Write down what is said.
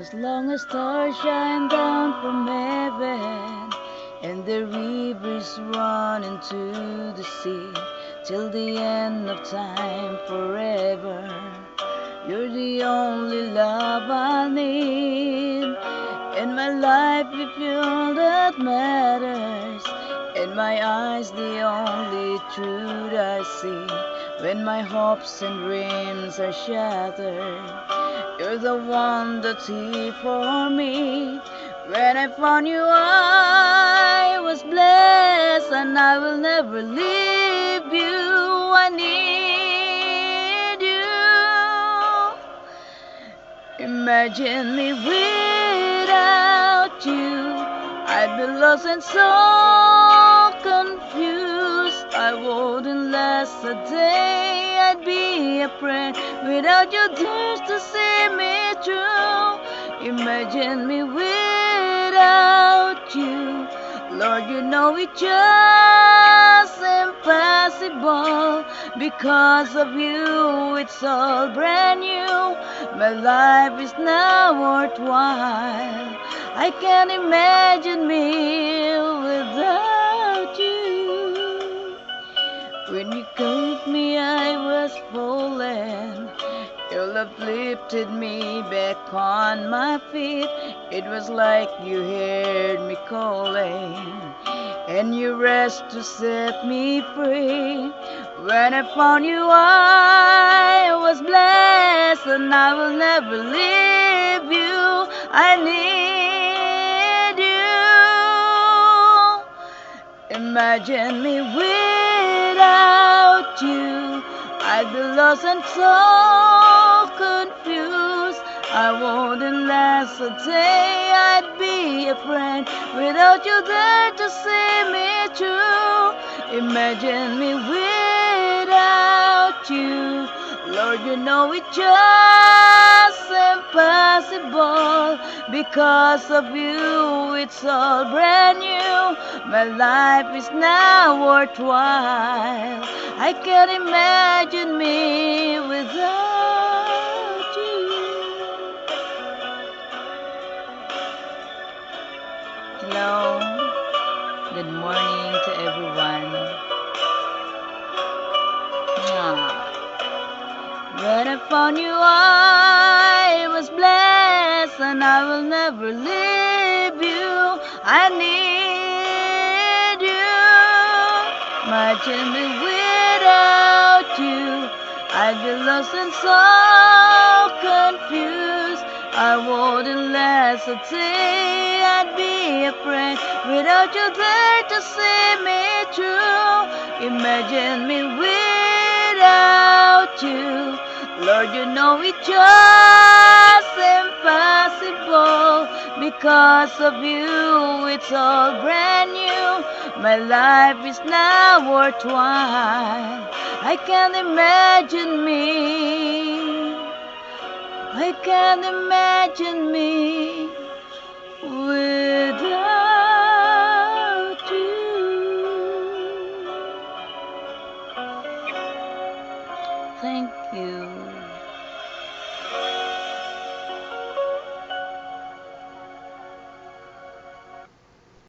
As long as stars shine down from heaven and the rivers run into the sea till the end of time forever, you're the only love I need. In my life, if all that matters. In my eyes, the only truth I see. When my hopes and dreams are shattered, you're the one that's here for me. When I found you, I was blessed, and I will never leave you. I need you. Imagine me without you. I'd be lost and so confused. I wouldn't last a day. I'd be a friend without you there to see me through. Imagine me without you. Lord, you know it's just impossible. Because of you, it's all brand new. My life is now worthwhile. I can't imagine me without you. When you caught me, I was falling. Your love lifted me back on my feet. It was like you heard me calling, and you rest to set me free. When I found you, I was blessed, and I will never leave you. I need you. Imagine me without you. I'd be lost and so confused. I wouldn't last a day. I'd be a friend without you there to see me through. Imagine me without you. Lord, you know it's just impossible. Because of you, it's all brand new. My life is now worthwhile. I can't imagine me without you. Hello, good morning to everyone. When I found you, I was blessed, and I will never leave you. I need you. Imagine me without you. I'd be lost and so confused. I wouldn't last a day. I'd be a friend without you there to see me through. Imagine me without you. Lord, you know it's just impossible. Because of you, it's all brand new. My life is now worthwhile. I can't imagine me. I can't imagine me without you. Thank you.